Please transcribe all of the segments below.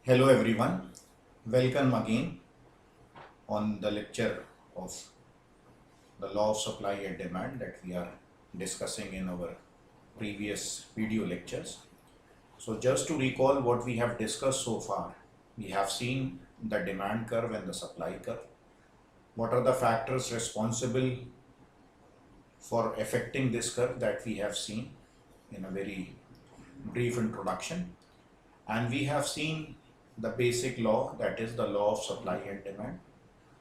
Hello everyone, welcome again on the lecture of the law of supply and demand that we are discussing in our previous video lectures. So just to recall what we have discussed so far, we have seen the demand curve and the supply curve. What are the factors responsible for affecting this curve that we have seen in a very brief introduction, and we have seen the basic law, that is the law of supply and demand.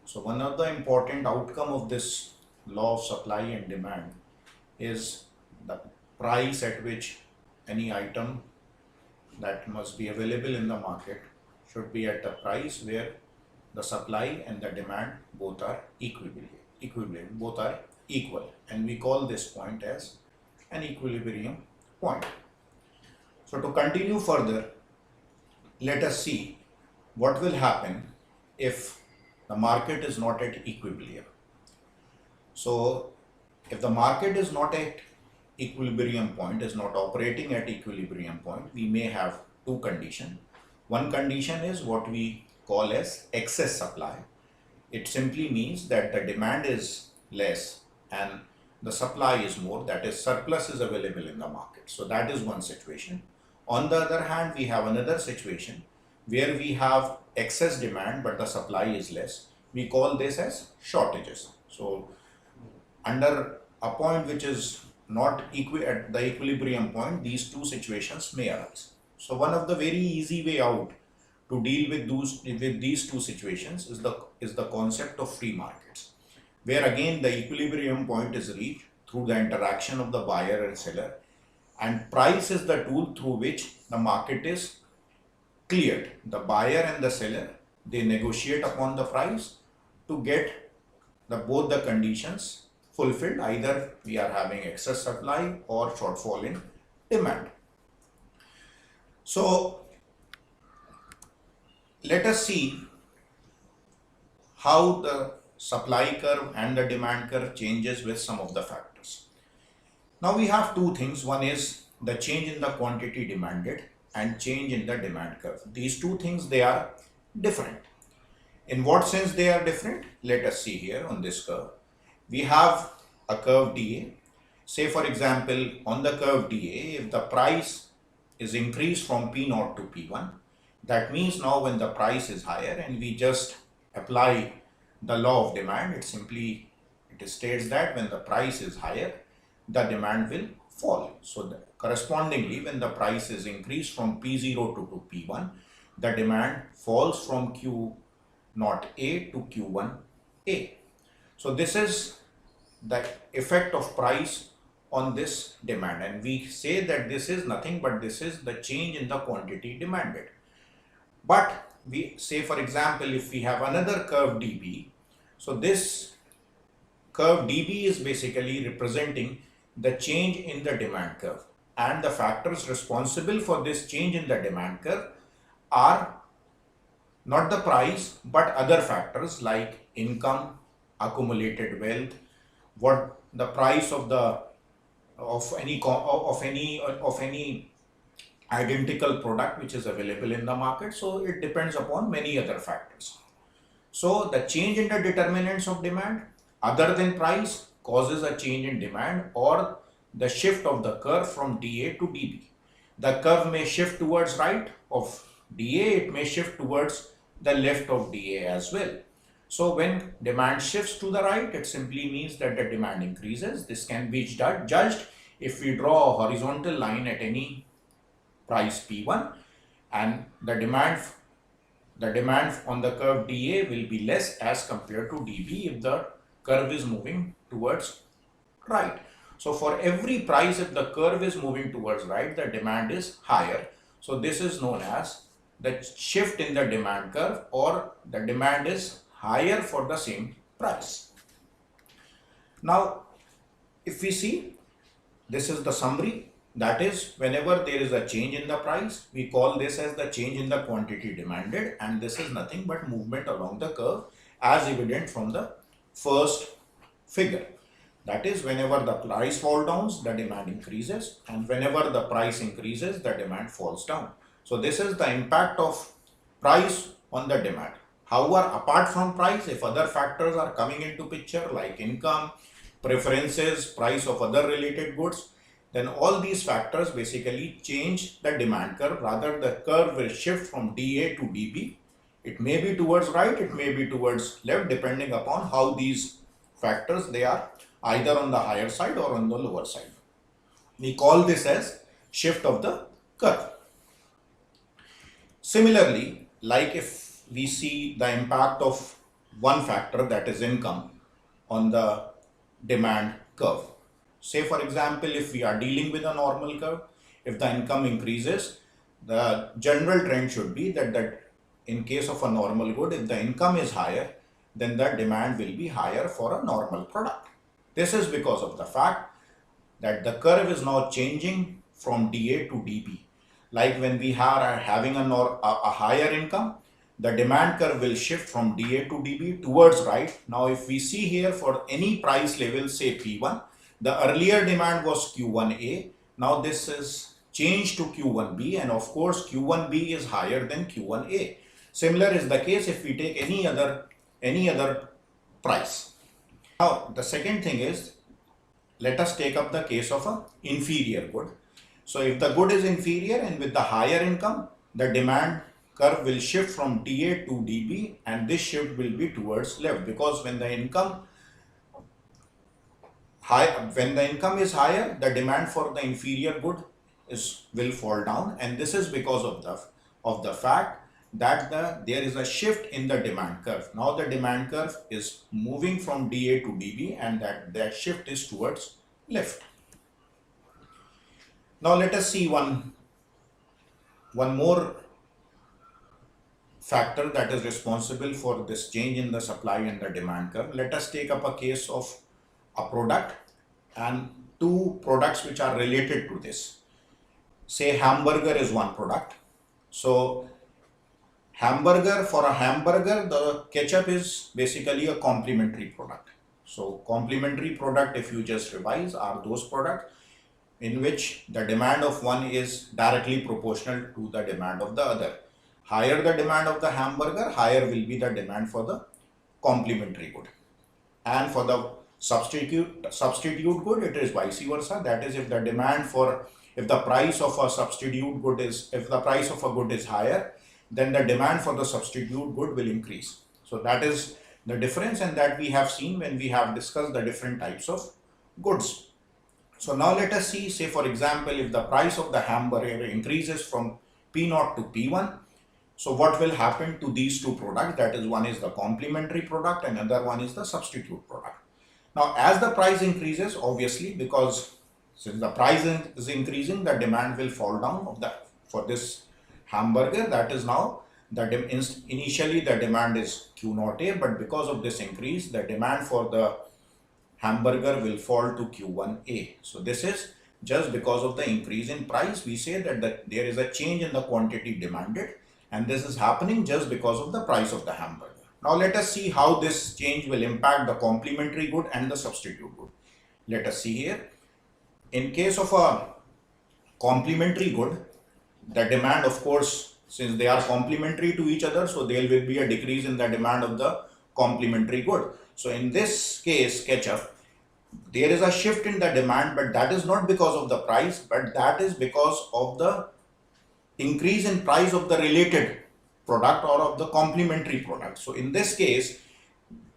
So one of the important outcome of this law of supply and demand is the price at which any item that must be available in the market should be at a price where the supply and the demand both are both are equal, and we call this point as an equilibrium point. So to continue further, let us see what will happen if the market is not at equilibrium. So if the market is not at equilibrium point, is not operating at equilibrium point, we may have two conditions. One condition is what we call as excess supply. It simply means that the demand is less and the supply is more, that is surplus is available in the market. So that is one situation. On the other hand, we have another situation where we have excess demand but the supply is less. We call this as shortages. So under a point which is not at the equilibrium point, these two situations may arise. So one of the very easy way out to deal with these two situations is the concept of free markets, where again the equilibrium point is reached through the interaction of the buyer and seller, and price is the tool through which the market is cleared. The buyer and the seller, they negotiate upon the price to get both the conditions fulfilled. Either we are having excess supply or shortfall in demand. So let us see how the supply curve and the demand curve changes with some of the factors. Now we have two things. One is the change in the quantity demanded and change in the demand curve. These two things, they are different. In what sense they are different? Let us see here on this curve. We have a curve dA. Say for example, on the curve dA, if the price is increased from P0 to P1, that means now when the price is higher and we just apply the law of demand, it states that when the price is higher, the demand will fall. So correspondingly, when the price is increased from P0 to P1, the demand falls from Q0A to Q1A. So this is the effect of price on this demand, and we say that this is nothing but this is the change in the quantity demanded. But we say, for example, if we have another curve dB, so this curve dB is basically representing the change in the demand curve, and the factors responsible for this change in the demand curve are not the price but other factors like income, accumulated wealth, what the price of any identical product which is available in the market. So it depends upon many other factors. So the change in the determinants of demand other than price causes a change in demand, or the shift of the curve from dA to dB. The curve may shift towards right of dA, it may shift towards the left of dA as well. So when demand shifts to the right, it simply means that the demand increases. This can be judged if we draw a horizontal line at any price P1, and the demand on the curve dA will be less as compared to dB if the curve is moving towards right. So for every price, if the curve is moving towards right, the demand is higher. So this is known as the shift in the demand curve, or the demand is higher for the same price. Now, if we see, this is the summary. That is, whenever there is a change in the price, we call this as the change in the quantity demanded, and this is nothing but movement along the curve as evident from the first figure. That is, whenever the price falls down, the demand increases, and whenever the price increases, the demand falls down. So this is the impact of price on the demand. However, apart from price, if other factors are coming into picture like income, preferences, price of other related goods, then all these factors basically change the demand curve. Rather, the curve will shift from DA to DB. It may be towards right, it may be towards left, depending upon how these factors, they are either on the higher side or on the lower side. We call this as shift of the curve. Similarly, like if we see the impact of one factor, that is income, on the demand curve. Say for example, if we are dealing with a normal curve, if the income increases, the general trend should be that in case of a normal good, if the income is higher, then the demand will be higher for a normal product. This is because of the fact that the curve is now changing from DA to DB. Like when we are having a higher income, the demand curve will shift from DA to DB towards right. Now, if we see here for any price level, say P1, the earlier demand was Q1A. Now this is changed to Q1B, and of course Q1B is higher than Q1A. Similar is the case if we take any other price. Now the second thing is, let us take up the case of an inferior good. So if the good is inferior and with the higher income, the demand curve will shift from DA to DB, and this shift will be towards left, because when the income is higher, the demand for the inferior good will fall down, and this is because of the fact that there is a shift in the demand curve. Now the demand curve is moving from DA to DB, and that shift is towards left. Now let us see one more factor that is responsible for this change in the supply and the demand curve. Let us take up a case of a product and two products which are related to this. Say hamburger is one product. So for a hamburger, the ketchup is basically a complementary product. So complementary product, if you just revise, are those products in which the demand of one is directly proportional to the demand of the other. Higher the demand of the hamburger, higher will be the demand for the complementary good. And for the substitute good, it is vice versa. That is, if the price of a good is higher, then the demand for the substitute good will increase. So that is the difference, and that we have seen when we have discussed the different types of goods. So now let us see, say for example, if the price of the hamburger increases from P0 to P1, so what will happen to these two products? That is, one is the complementary product and another one is the substitute product. Now as the price increases, obviously, because since the price is increasing, the demand will fall down for this hamburger. That is, now initially the demand is Q0A, but because of this increase, the demand for the hamburger will fall to Q1A. So this is just because of the increase in price. We say that there is a change in the quantity demanded, and this is happening just because of the price of the hamburger. Now let us see how this change will impact the complementary good and the substitute good. Let us see here. In case of a complementary good, the demand, of course, since they are complementary to each other, so there will be a decrease in the demand of the complementary good. So in this case, ketchup, there is a shift in the demand, but that is not because of the price, but that is because of the increase in price of the related product or of the complementary product. So in this case,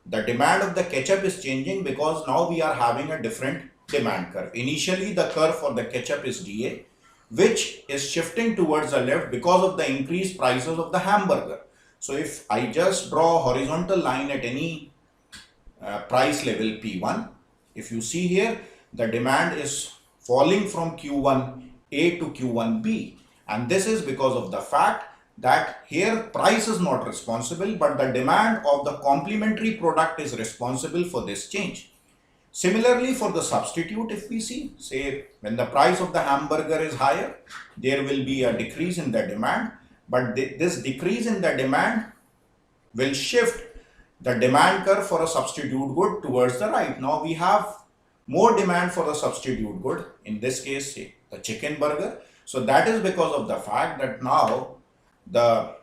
the demand of the ketchup is changing because now we are having a different demand curve. Initially, the curve for the ketchup is DA, which is shifting towards the left because of the increased prices of the hamburger. So if I just draw a horizontal line at any price level P1, if you see here, the demand is falling from Q1A to Q1B, and this is because of the fact that here price is not responsible, but the demand of the complementary product is responsible for this change. Similarly, for the substitute, if we see, say when the price of the hamburger is higher, there will be a decrease in the demand, but this decrease in the demand will shift the demand curve for a substitute good towards the right. Now we have more demand for the substitute good, in this case, say the chicken burger. So that is because of the fact that now the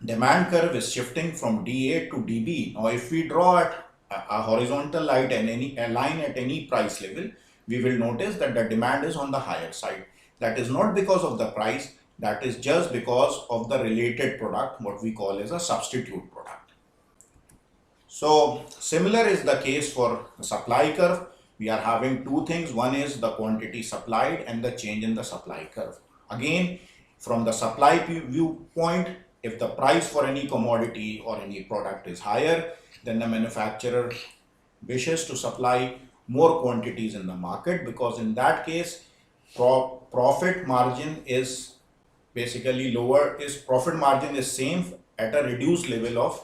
demand curve is shifting from DA to DB. Now, if we draw at a horizontal line and a line at any price level, we will notice that the demand is on the higher side. That is not because of the price, that is just because of the related product, what we call as a substitute product. So similar is the case for the supply curve. We are having two things. One is the quantity supplied and the change in the supply curve. Again, from the supply viewpoint, if the price for any commodity or any product is higher, then the manufacturer wishes to supply more quantities in the market, because in that case profit margin is basically lower, is profit margin is same at a reduced level of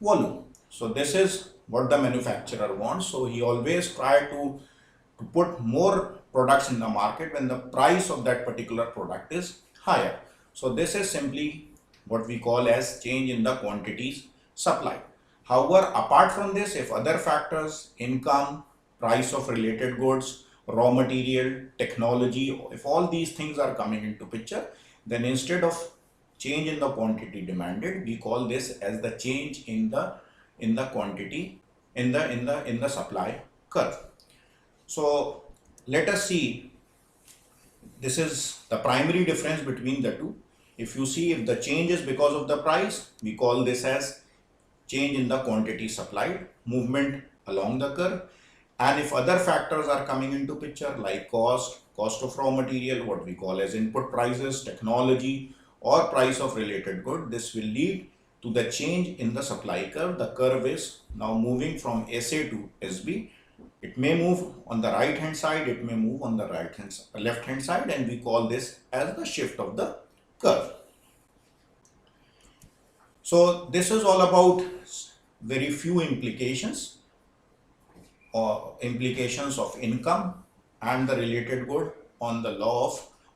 volume. So this is what the manufacturer wants. So he always try to put more products in the market when the price of that particular product is higher. So this is simply what we call as change in the quantities supplied. However, apart from this, if other factors, income, price of related goods, raw material, technology, if all these things are coming into picture, then instead of change in the quantity demanded, we call this as the change in the quantity in the supply curve. So let us see, this is the primary difference between the two. If you see, if the change is because of the price, we call this as change in the quantity supplied, movement along the curve. And if other factors are coming into picture like cost of raw material, what we call as input prices, technology, or price of related good, this will lead to the change in the supply curve. The curve is now moving from SA to SB. It may move on the right hand side, it may move on the left hand side, and we call this as the shift of the curve. So this is all about very few implications of income and the related good on the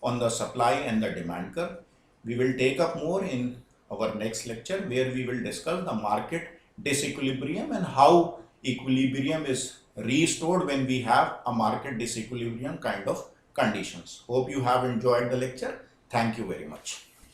on the supply and the demand curve. We will take up more in our next lecture, where we will discuss the market disequilibrium and how equilibrium is restored when we have a market disequilibrium kind of conditions. Hope you have enjoyed the lecture. Thank you very much.